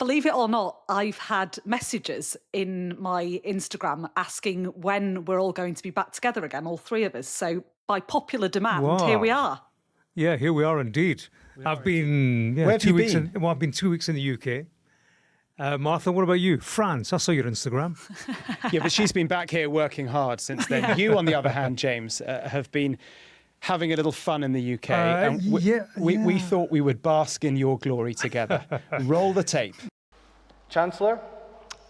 believe it or not, I've had messages in my Instagram asking when we're all going to be back together again, all three of us. So by popular demand, here we Wow. are. Yeah, here we are indeed. I've been Where have you been? I've been 2 weeks in the UK. Martha, what about you? France. I saw your Instagram. Yeah, but she's been back here working hard since then. You, on the other hand, James, have been having a little fun in the UK. And we thought we would bask in your glory together. Roll the tape. Chancellor,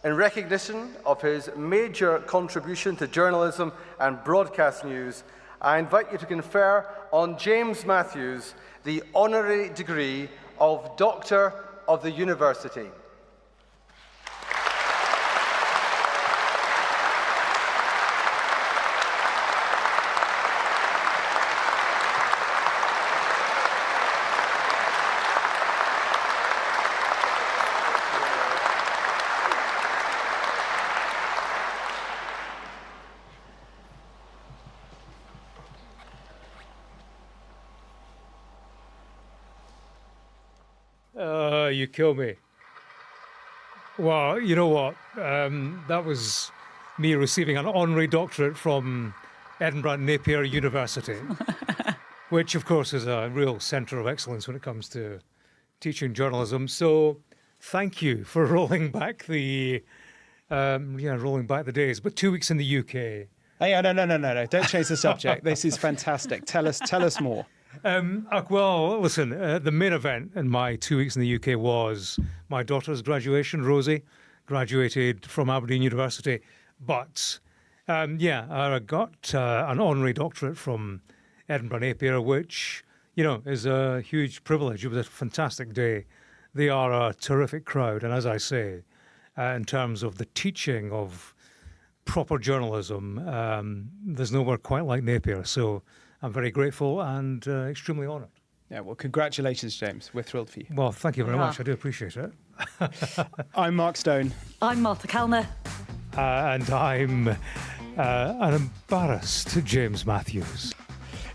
in recognition of his major contribution to journalism and broadcast news, I invite you to confer on James Matthews the honorary degree of Doctor of the University. You kill me. Well, you know what? That was me receiving an honorary doctorate from Edinburgh Napier University, which, of course, is a real centre of excellence when it comes to teaching journalism. So thank you for rolling back the days. But 2 weeks in the UK. Hey, no. Don't change the subject. This is fantastic. Tell us more. Well, listen, the main event in my 2 weeks in the UK was my daughter's graduation. Rosie graduated from Aberdeen University. But, I got an honorary doctorate from Edinburgh Napier, which, is a huge privilege. It was a fantastic day. They are a terrific crowd. And as I say, in terms of the teaching of proper journalism, there's nowhere quite like Napier. So I'm very grateful and extremely honoured. Yeah, well, congratulations, James. We're thrilled for you. Well, thank you very much. I do appreciate it. I'm Mark Stone. I'm Martha Kellner. And I'm an embarrassed James Matthews.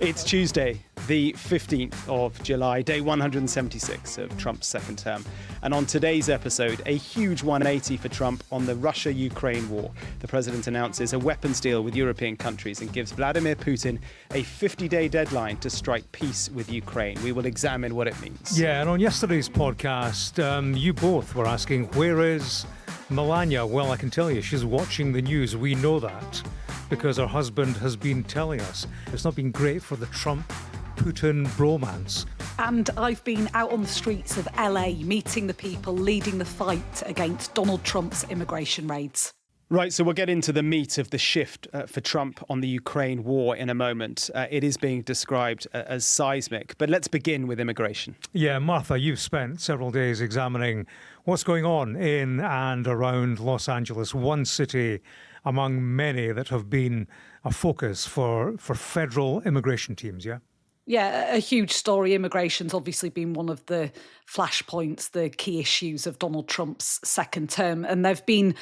It's Tuesday, the 15th of July, day 176 of Trump's second term. And on today's episode, a huge 180 for Trump on the Russia-Ukraine war. The president announces a weapons deal with European countries and gives Vladimir Putin a 50-day deadline to strike peace with Ukraine. We will examine what it means. Yeah, and on yesterday's podcast, you both were asking, where is Melania? Well, I can tell you, she's watching the news. We know that, because her husband has been telling us. It's not been great for the Trump-Putin bromance. And I've been out on the streets of LA, meeting the people leading the fight against Donald Trump's immigration raids. Right, so we'll get into the meat of the shift for Trump on the Ukraine war in a moment. It is being described as seismic, but let's begin with immigration. Yeah, Martha, you've spent several days examining what's going on in and around Los Angeles, one city among many that have been a focus for federal immigration teams, yeah? Yeah, a huge story. Immigration's obviously been one of the flashpoints, the key issues of Donald Trump's second term. And there've been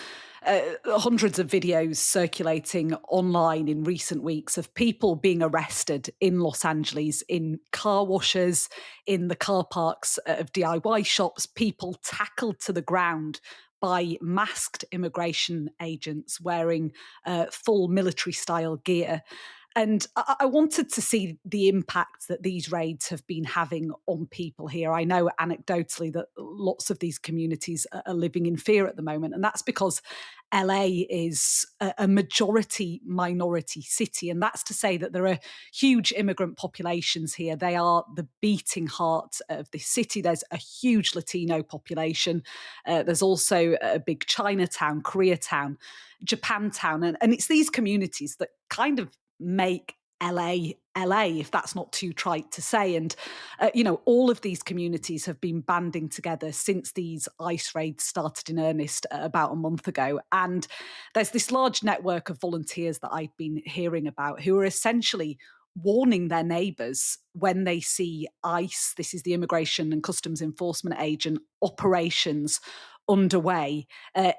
hundreds of videos circulating online in recent weeks of people being arrested in Los Angeles, in car washes, in the car parks of DIY shops, people tackled to the ground by masked immigration agents wearing full military-style gear. And I wanted to see the impact that these raids have been having on people here. I know anecdotally that lots of these communities are living in fear at the moment, and that's because LA is a majority-minority city, and that's to say that there are huge immigrant populations here. They are the beating heart of the city. There's a huge Latino population. There's also a big Chinatown, Koreatown, Japantown, and it's these communities that kind of make LA, if that's not too trite to say. And, all of these communities have been banding together since these ICE raids started in earnest about a month ago. And there's this large network of volunteers that I've been hearing about who are essentially warning their neighbours when they see ICE, this is the Immigration and Customs Enforcement Agent, operations underway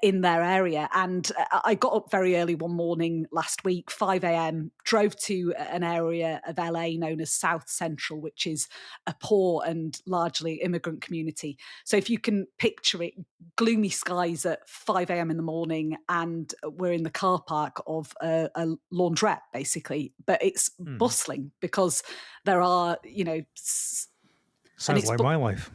in their area. And I got up very early one morning last week, 5 a.m, drove to an area of LA known as South Central, which is a poor and largely immigrant community. So if you can picture it, gloomy skies at 5 a.m. in the morning, and we're in the car park of a laundrette, basically. But it's Hmm. bustling because there are, and Sounds like my life.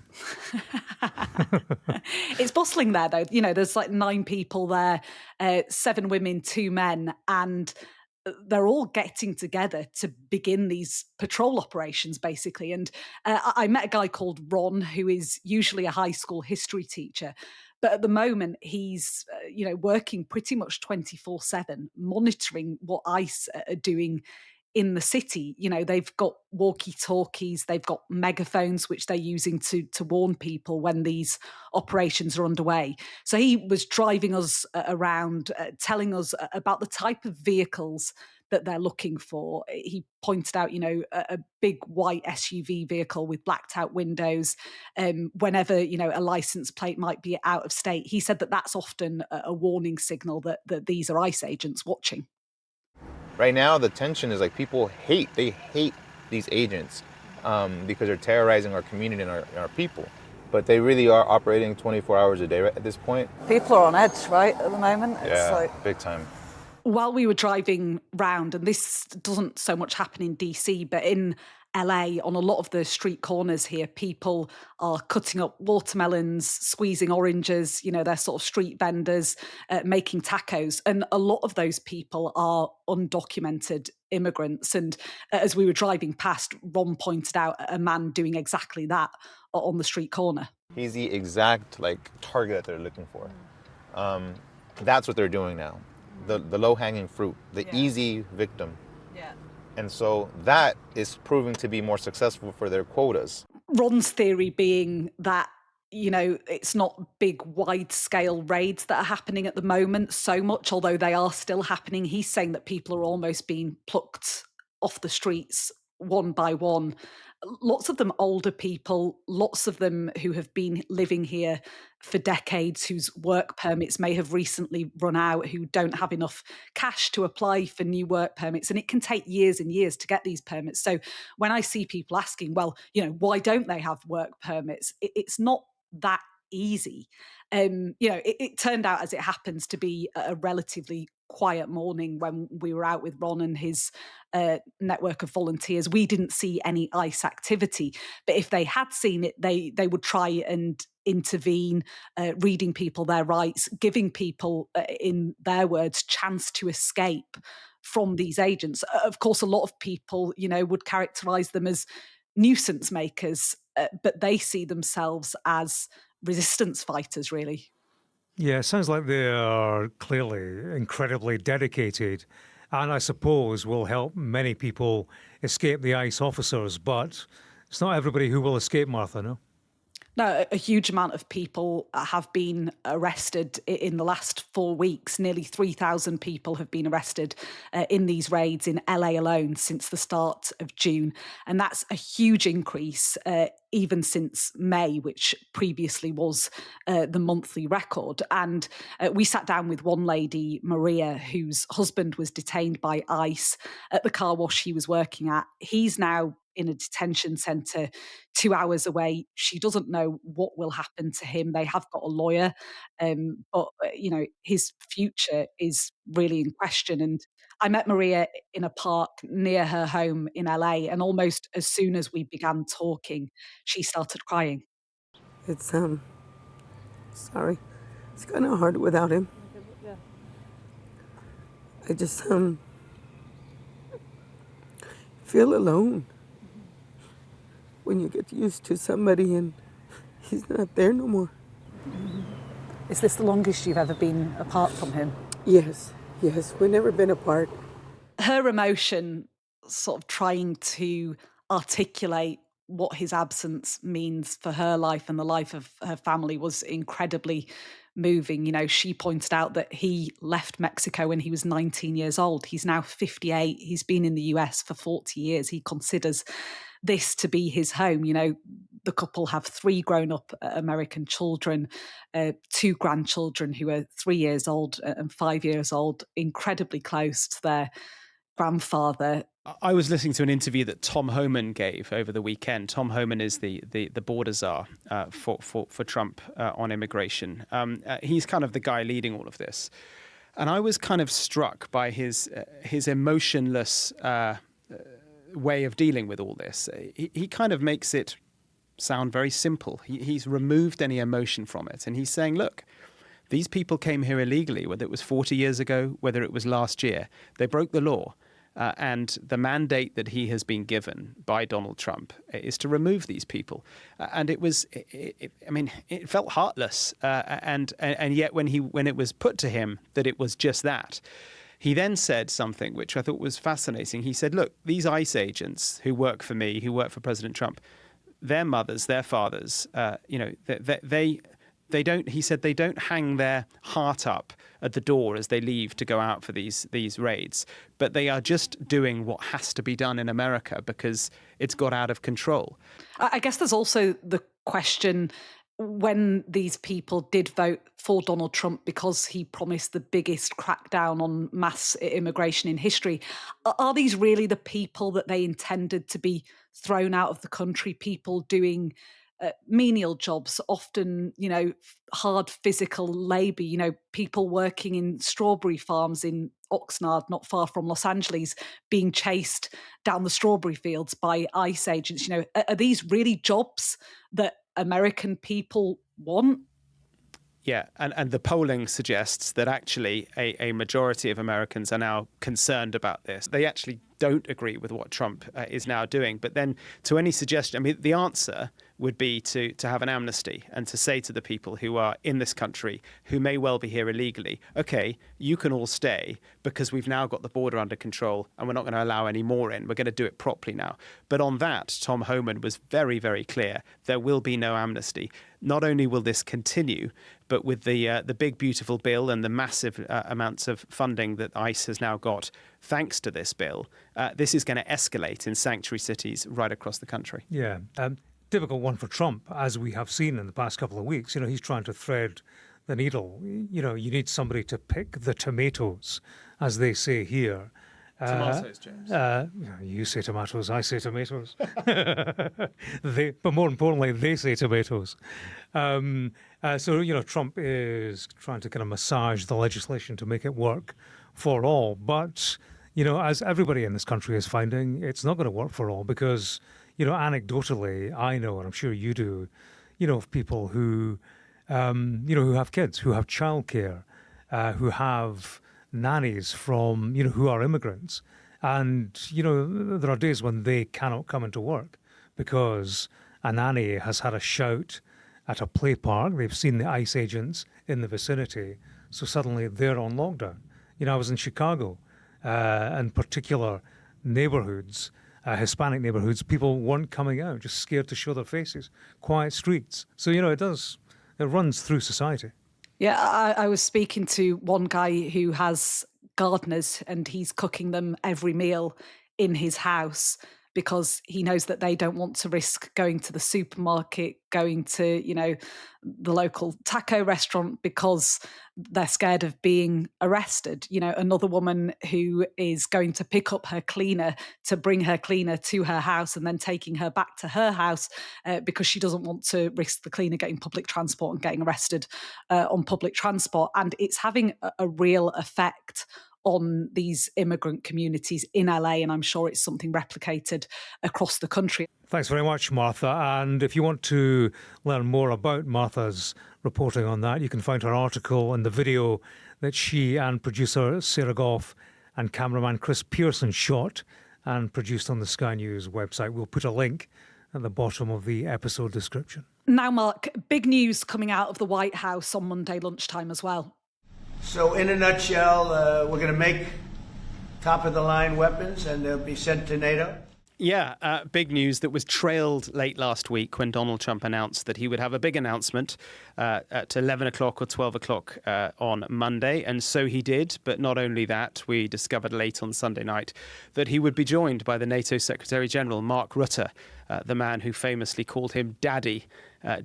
it's bustling there, though. There's like 9 people there, 7 women, 2 men, and they're all getting together to begin these patrol operations, basically. And I met a guy called Ron, who is usually a high school history teacher. But at the moment, he's working pretty much 24/7, monitoring what ICE are doing in the city. They've got walkie-talkies, they've got megaphones, which they're using to warn people when these operations are underway. So he was driving us around, telling us about the type of vehicles that they're looking for. He pointed out, a big white SUV vehicle with blacked out windows. Whenever, a license plate might be out of state, he said that that's often a warning signal that these are ICE agents watching. Right now, the tension is like they hate these agents because they're terrorizing our community and our people. But they really are operating 24 hours a day at this point. People are on edge, right, at the moment. Yeah, big time. While we were driving round, and this doesn't so much happen in DC, but in LA, on a lot of the street corners here, people are cutting up watermelons, squeezing oranges, they're sort of street vendors, making tacos. And a lot of those people are undocumented immigrants. And as we were driving past, Ron pointed out a man doing exactly that on the street corner. He's the exact target that they're looking for. That's what they're doing now. The low-hanging fruit, the easy victim. Yeah. And so that is proving to be more successful for their quotas. Ron's theory being that, it's not big, wide-scale raids that are happening at the moment so much, although they are still happening. He's saying that people are almost being plucked off the streets one by one. Lots of them older people, lots of them who have been living here for decades, whose work permits may have recently run out, who don't have enough cash to apply for new work permits. And it can take years and years to get these permits. So when I see people asking, well, why don't they have work permits? It's not that easy. It turned out, as it happens, to be a relatively quiet morning when we were out with Ron and his network of volunteers. We didn't see any ICE activity, but if they had seen it, they would try and intervene, reading people their rights, giving people, in their words, chance to escape from these agents. Of course, a lot of people, would characterize them as nuisance makers, but they see themselves as resistance fighters, really. Yeah, it sounds like they are clearly incredibly dedicated, and I suppose will help many people escape the ICE officers, but it's not everybody who will escape, Martha, no? No, a huge amount of people have been arrested in the last 4 weeks. Nearly 3,000 people have been arrested in these raids in LA alone since the start of June. And that's a huge increase, even since May, which previously was the monthly record. And we sat down with one lady, Maria, whose husband was detained by ICE at the car wash he was working at. He's now in a detention centre 2 hours away. She doesn't know what will happen to him. They have got a lawyer, but his future is really in question. And I met Maria in a park near her home in LA, and almost as soon as we began talking, she started crying. It's sorry. It's kind of hard without him. I just feel alone when you get used to somebody and he's not there no more. Is this the longest you've ever been apart from him? Yes, we've never been apart. Her emotion, sort of trying to articulate what his absence means for her life and the life of her family, was incredibly moving. She pointed out that he left Mexico when he was 19 years old. He's now 58. He's been in the US for 40 years. He considers this to be his home. The couple have 3 grown-up American children, 2 grandchildren who are 3 years old and 5 years old, incredibly close to their grandfather. I was listening to an interview that Tom Hman gave over the weekend. Tom Hman is the border czar for Trump on immigration. He's kind of the guy leading all of this. And I was kind of struck by his emotionless way of dealing with all this. He kind of makes it sound very simple. He's removed any emotion from it. And he's saying, look, these people came here illegally, whether it was 40 years ago, whether it was last year. They broke the law. And the mandate that he has been given by Donald Trump is to remove these people. And it felt heartless. And yet when it was put to him that it was just that, he then said something which I thought was fascinating. He said, look, these ICE agents who work for me, who work for President Trump, their mothers, their fathers, they don't, he said, they don't hang their heart up at the door as they leave to go out for these raids, but they are just doing what has to be done in America because it's got out of control. I guess there's also the question, when these people did vote for Donald Trump because he promised the biggest crackdown on mass immigration in history, are these really the people that they intended to be thrown out of the country, people doing menial jobs, often, hard physical labour, people working in strawberry farms in Oxnard, not far from Los Angeles, being chased down the strawberry fields by ICE agents? Are these really jobs that American people want? Yeah, and the polling suggests that actually a majority of Americans are now concerned about this. They actually don't agree with what Trump is now doing. But then to any suggestion, the answer would be to have an amnesty and to say to the people who are in this country, who may well be here illegally, OK, you can all stay because we've now got the border under control and we're not going to allow any more in. We're going to do it properly now. But on that, Tom Hman was very, very clear. There will be no amnesty. Not only will this continue, but with the big, beautiful bill and the massive amounts of funding that ICE has now got, thanks to this bill, this is going to escalate in sanctuary cities right across the country. Yeah. Difficult one for Trump, as we have seen in the past couple of weeks. He's trying to thread the needle. You need somebody to pick the tomatoes, as they say here. Tomatoes, James. You say tomatoes, I say tomatoes. But more importantly, they say tomatoes. So Trump is trying to kind of massage the legislation to make it work for all. But, as everybody in this country is finding, it's not going to work for all because, anecdotally, I know, and I'm sure you do, of people who, who have kids, who have childcare, who have nannies from, who are immigrants. And, there are days when they cannot come into work because a nanny has had a shout at a play park. They've seen the ICE agents in the vicinity. So suddenly they're on lockdown. I was in Chicago, in particular neighborhoods, Hispanic neighborhoods, people weren't coming out, just scared to show their faces, quiet streets. So, it runs through society. Yeah, I was speaking to one guy who has gardeners and he's cooking them every meal in his house because he knows that they don't want to risk going to the supermarket, going to, the local taco restaurant because they're scared of being arrested. Another woman who is going to pick up her cleaner to bring her cleaner to her house and then taking her back to her house because she doesn't want to risk the cleaner getting public transport and getting arrested on public transport. And it's having a real effect on these immigrant communities in LA, and I'm sure it's something replicated across the country. Thanks very much, Martha. And if you want to learn more about Martha's reporting on that, you can find her article and the video that she and producer Sarah Goff and cameraman Chris Pearson shot and produced on the Sky News website. We'll put a link at the bottom of the episode description. Now, Mark, big news coming out of the White House on Monday lunchtime as well. So in a nutshell, we're going to make top-of-the-line weapons and they'll be sent to NATO. Yeah, big news that was trailed late last week when Donald Trump announced that he would have a big announcement at 11 o'clock or 12 o'clock on Monday. And so he did. But not only that, we discovered late on Sunday night that he would be joined by the NATO Secretary General, Mark Rutte, the man who famously called him Daddy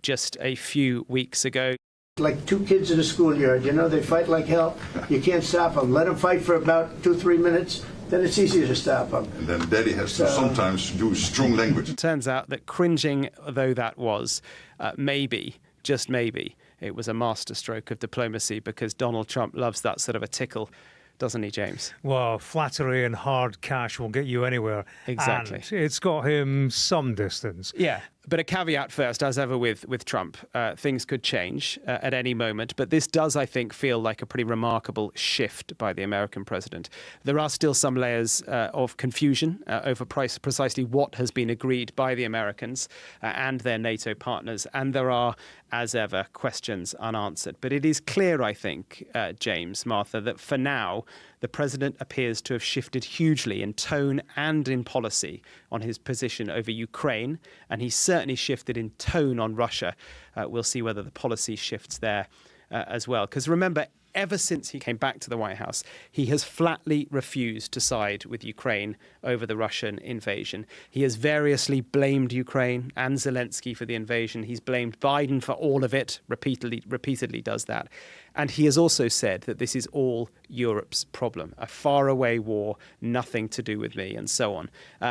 just a few weeks ago. Like two kids in a schoolyard, they fight like hell. You can't stop them. Let them fight for about 2-3 minutes, then it's easy to step up. And then Daddy has to sometimes do strong language. It turns out that cringing though that was, maybe, just maybe, it was a masterstroke of diplomacy, because Donald Trump loves that sort of a tickle, doesn't he, James? Well, flattery and hard cash will get you anywhere. Exactly. And it's got him some distance. Yeah, but a caveat first, as ever with Trump, things could change at any moment. But this does, I think, feel like a pretty remarkable shift by the American president. There are still some layers of confusion over precisely what has been agreed by the Americans and their NATO partners. And there are, as ever, questions unanswered. But it is clear, I think, James, Martha, that for now, the president appears to have shifted hugely in tone and in policy on his position over Ukraine, and he's certainly shifted in tone on Russia. We'll see whether the policy shifts there as well. Because remember, ever since he came back to the White House, he has flatly refused to side with Ukraine over the Russian invasion. He has variously blamed Ukraine and Zelensky for the invasion. He's blamed Biden for all of it, repeatedly does that. And he has also said that this is all Europe's problem, a faraway war, nothing to do with me, and so on.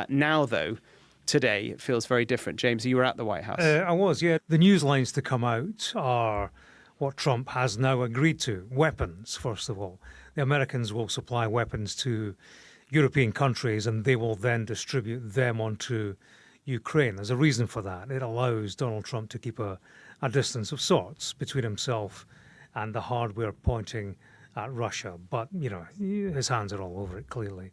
Now, though, today, it feels very different. James, you were at the White House. I was, yeah. The news lines to come out are what Trump has now agreed to. Weapons, first of all. The Americans will supply weapons to European countries, and they will then distribute them onto Ukraine. There's a reason for that. It allows Donald Trump to keep a distance of sorts between himself and the hardware pointing at Russia. But, you know, his hands are all over it, clearly.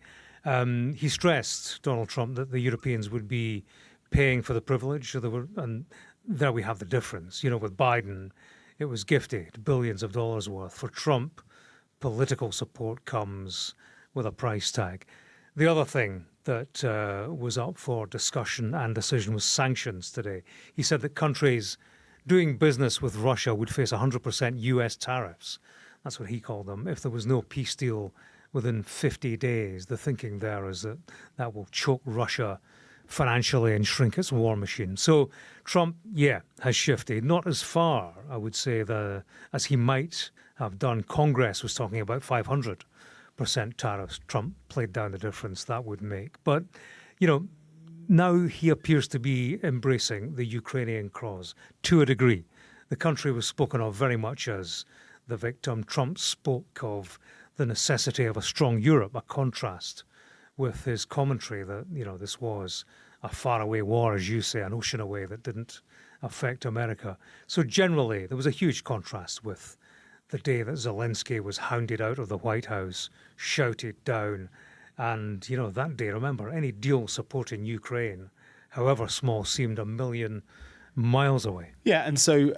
He stressed, Donald Trump, that the Europeans would be paying for the privilege. And there we have the difference. You know, with Biden, it was gifted, billions of dollars worth. For Trump, political support comes with a price tag. The other thing that was up for discussion and decision was sanctions today. He said that countries doing business with Russia would face 100% US tariffs. That's what he called them, if there was no peace deal within 50 days. The thinking there is that that will choke Russia financially and shrink its war machine. So Trump, has shifted. Not as far, I would say, as he might have done. Congress was talking about 500% tariffs. Trump played down the difference that would make. But, you know, now he appears to be embracing the Ukrainian cause to a degree. The country was spoken of very much as the victim. Trump spoke of the necessity of a strong Europe, a contrast with his commentary that, you know, this was a faraway war, as you say, an ocean away that didn't affect America. So generally, there was a huge contrast with the day that Zelensky was hounded out of the White House, shouted down. And, you know, that day, remember, any deal supporting Ukraine, however small, seemed a million miles away. Yeah, and so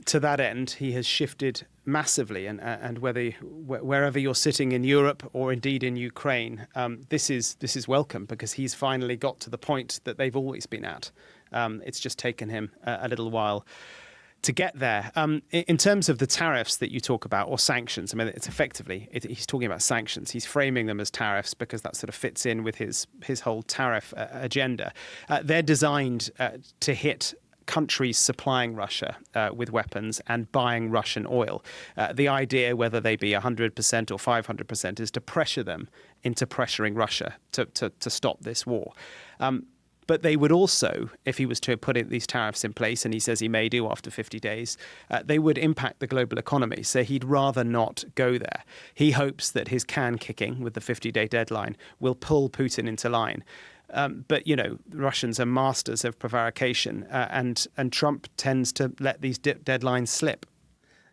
to that end, he has shifted massively, and wherever you're sitting in Europe or indeed in Ukraine, this is welcome, because he's finally got to the point that they've always been at. It's just taken him a little while to get there. In terms of the tariffs that you talk about, or sanctions, I mean, it's effectively, he's talking about sanctions. He's framing them as tariffs because that sort of fits in with his whole tariff agenda. They're designed to hit countries supplying Russia with weapons and buying Russian oil. The idea, whether they be 100% or 500%, is to pressure them into pressuring Russia to stop this war. But they would also, if he was to put these tariffs in place, and he says he may do after 50 days, they would impact the global economy. So he'd rather not go there. He hopes that his can kicking with the 50-day deadline will pull Putin into line. But, you know, the Russians are masters of prevarication, and Trump tends to let these deadlines slip.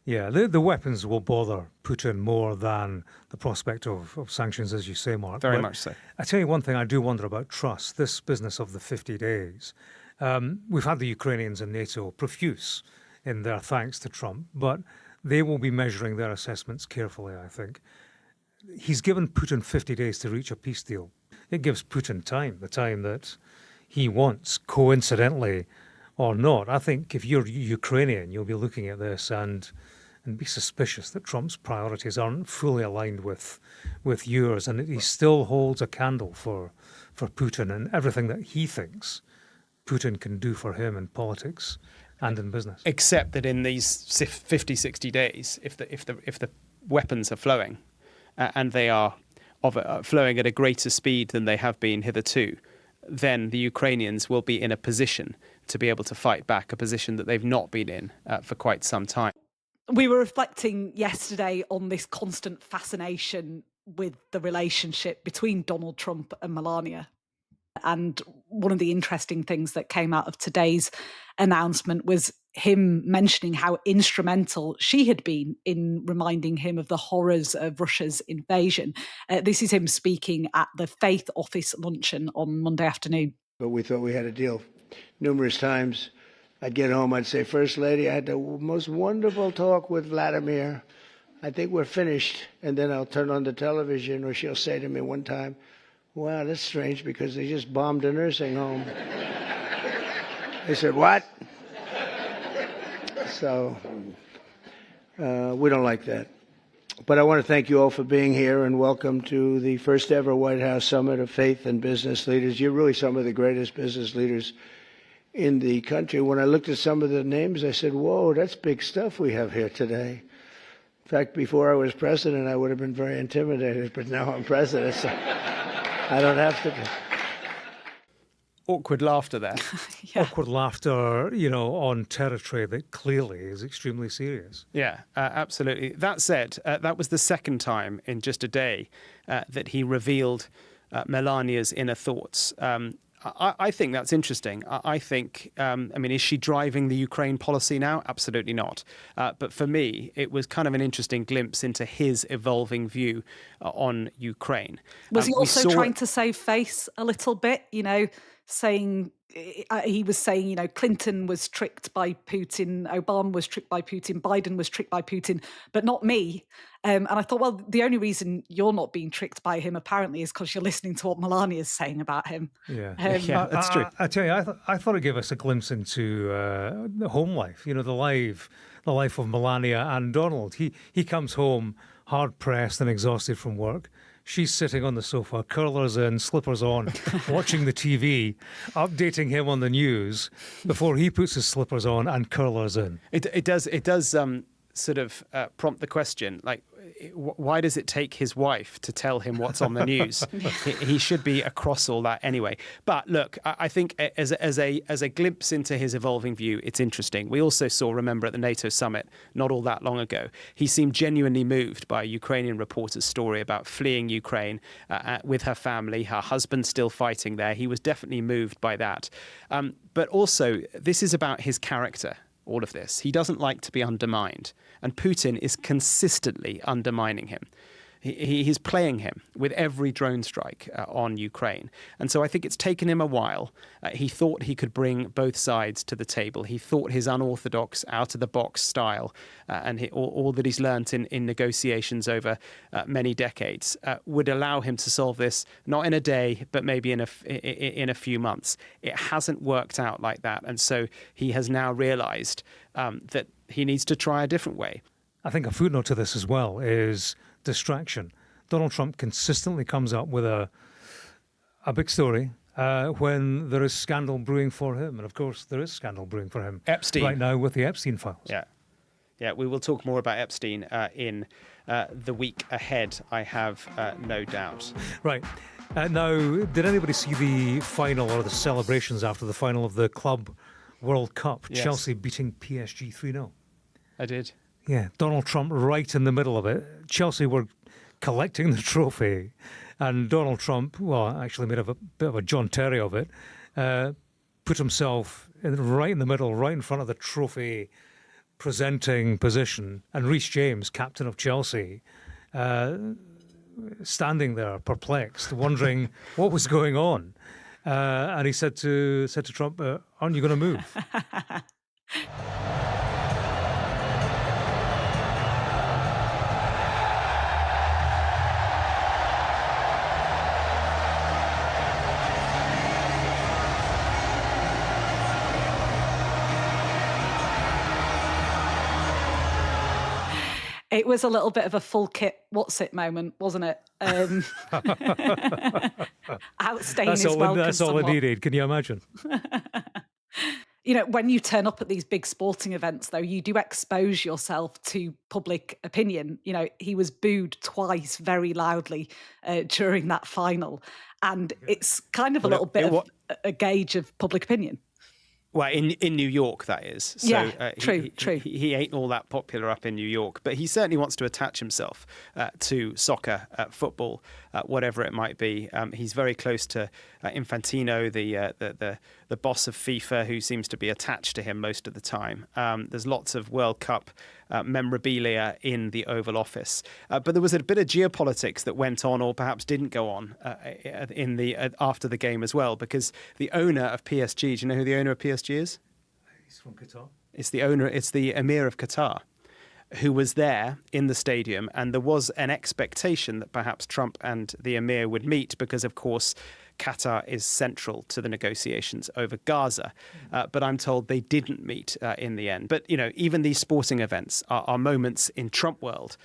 Yeah, the weapons will bother Putin more than the prospect of sanctions, as you say, Mark. Very much so. I tell you one thing I do wonder about trust, this business of the 50 days. We've had the Ukrainians and NATO profuse in their thanks to Trump, but they will be measuring their assessments carefully, I think. He's given Putin 50 days to reach a peace deal. It gives Putin time, the time that he wants, coincidentally or not. I think if you're Ukrainian, you'll be looking at this and be suspicious that Trump's priorities aren't fully aligned with yours, and he still holds a candle for Putin and everything that he thinks Putin can do for him in politics and in business. Except that in these 50, 60 days, if the weapons are flowing and they are flowing at a greater speed than they have been hitherto, then the Ukrainians will be in a position to be able to fight back, a position that they've not been in for quite some time. We were reflecting yesterday on this constant fascination with the relationship between Donald Trump and Melania. And one of the interesting things that came out of today's announcement was him mentioning how instrumental she had been in reminding him of the horrors of Russia's invasion. This is him speaking at the Faith Office luncheon on Monday afternoon. But we thought we had a deal. Numerous times I'd get home, I'd say, First Lady, I had the most wonderful talk with Vladimir. I think we're finished. And then I'll turn on the television, or she'll say to me one time, wow, that's strange because they just bombed a nursing home. I said, what? So we don't like that. But I want to thank you all for being here, and welcome to the first ever White House Summit of Faith and Business Leaders. You're really some of the greatest business leaders in the country. When I looked at some of the names, I said, whoa, that's big stuff we have here today. In fact, before I was president, I would have been very intimidated, but now I'm president, so I don't have to be. Awkward laughter there. Yeah. Awkward laughter, on territory that clearly is extremely serious. Yeah, absolutely. That said, that was the second time in just a day that he revealed Melania's inner thoughts. I think that's interesting. I think, is she driving the Ukraine policy now? Absolutely not. But for me, it was kind of an interesting glimpse into his evolving view on Ukraine. Was he also trying to save face a little bit, saying, he was saying, Clinton was tricked by Putin, Obama was tricked by Putin, Biden was tricked by Putin, but not me. And I thought, well, the only reason you're not being tricked by him apparently is because you're listening to what Melania is saying about him. Yeah, yeah, that's true. I tell you, I thought it gave us a glimpse into the home life, the life of Melania and Donald. He comes home hard pressed and exhausted from work. She's sitting on the sofa, curlers in, slippers on, watching the TV, updating him on the news before he puts his slippers on and curlers in. It does sort of prompt the question, like, why does it take his wife to tell him what's on the news? He should be across all that anyway. But look, I think as a glimpse into his evolving view, it's interesting. We also saw, remember, at the NATO summit not all that long ago, he seemed genuinely moved by a Ukrainian reporter's story about fleeing Ukraine with her family, her husband still fighting there. He was definitely moved by that. But also, this is about his character. All of this. He doesn't like to be undermined, and Putin is consistently undermining him. He's playing him with every drone strike on Ukraine. And so I think it's taken him a while. He thought he could bring both sides to the table. He thought his unorthodox, out-of-the-box style and all that he's learnt in negotiations over many decades would allow him to solve this, not in a day, but maybe in a few months. It hasn't worked out like that. And so he has now realised that he needs to try a different way. I think a footnote to this as well is distraction. Donald Trump consistently comes up with a big story when there is scandal brewing for him. And of course, there is scandal brewing for him Epstein. right now with the Epstein files. Yeah, we will talk more about Epstein in the week ahead, I have no doubt. Right. Now, did anybody see the final or the celebrations after the final of the Club World Cup? Yes. Chelsea beating PSG 3-0. I did. Yeah, Donald Trump right in the middle of it. Chelsea were collecting the trophy, and Donald Trump, well, actually made a bit of a John Terry of it, put himself right in the middle, right in front of the trophy presenting position, and Reece James, captain of Chelsea, standing there perplexed, wondering what was going on. And he said to Trump, aren't you going to move? It was a little bit of a full kit, what's it moment, wasn't it? Outstaying his welcome. That's all it needed. Can you imagine? You know, when you turn up at these big sporting events, though, you do expose yourself to public opinion. You know, he was booed twice very loudly during that final. And it's kind of a little bit of a gauge of public opinion. Well, in New York, that is. So, yeah, true. He ain't all that popular up in New York, but he certainly wants to attach himself to soccer, football, whatever it might be. He's very close to Infantino, the boss of FIFA, who seems to be attached to him most of the time. There's lots of World Cup memorabilia in the Oval Office, but there was a bit of geopolitics that went on, or perhaps didn't go on, after the game as well, because the owner of PSG. Do you know who the owner of PSG is? He's from Qatar. It's the Emir of Qatar, who was there in the stadium, and there was an expectation that perhaps Trump and the Emir would meet because, of course, Qatar is central to the negotiations over Gaza. But I'm told they didn't meet in the end. But, you know, even these sporting events are moments in Trump world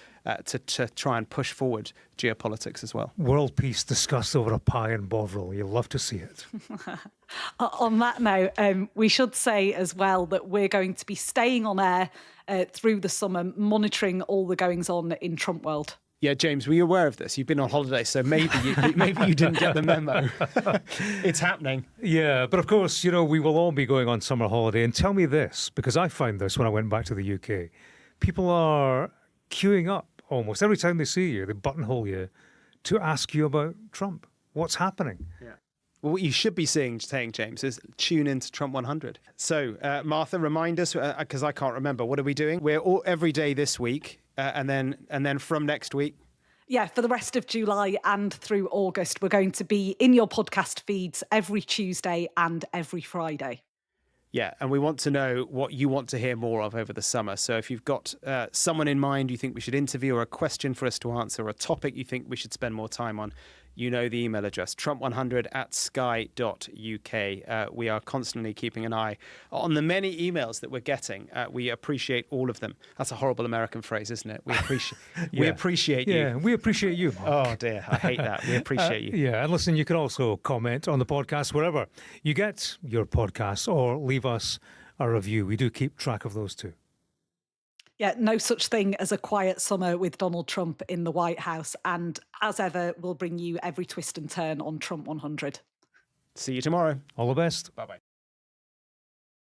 to try and push forward geopolitics as well. World peace discussed over a pie in Bovril. You'll love to see it. On that note, we should say as well that we're going to be staying on air through the summer, monitoring all the goings on in Trump world. Yeah, James, were you aware of this? You've been on holiday, so maybe you didn't get the memo. It's happening. Yeah, but of course, you know, we will all be going on summer holiday. And tell me this, because I found this when I went back to the UK. People are queuing up almost every time they see you, they buttonhole you, to ask you about Trump. What's happening? Yeah. Well, what you should be saying, James, is tune into Trump 100. So, Martha, remind us, because I can't remember, what are we doing? We're all every day this week. And then from next week? Yeah, for the rest of July and through August, we're going to be in your podcast feeds every Tuesday and every Friday. Yeah, and we want to know what you want to hear more of over the summer. So if you've got someone in mind you think we should interview, or a question for us to answer, or a topic you think we should spend more time on, you know the email address, trump100@sky.uk. We are constantly keeping an eye on the many emails that we're getting. We appreciate all of them. That's a horrible American phrase, isn't it? We appreciate we appreciate you. Yeah, we appreciate you, Mark. Oh, dear. I hate that. We appreciate you. Yeah, and listen, you can also comment on the podcast wherever you get your podcasts, or leave us a review. We do keep track of those too. Yeah, no such thing as a quiet summer with Donald Trump in the White House. And as ever, we'll bring you every twist and turn on Trump 100. See you tomorrow. All the best. Bye-bye.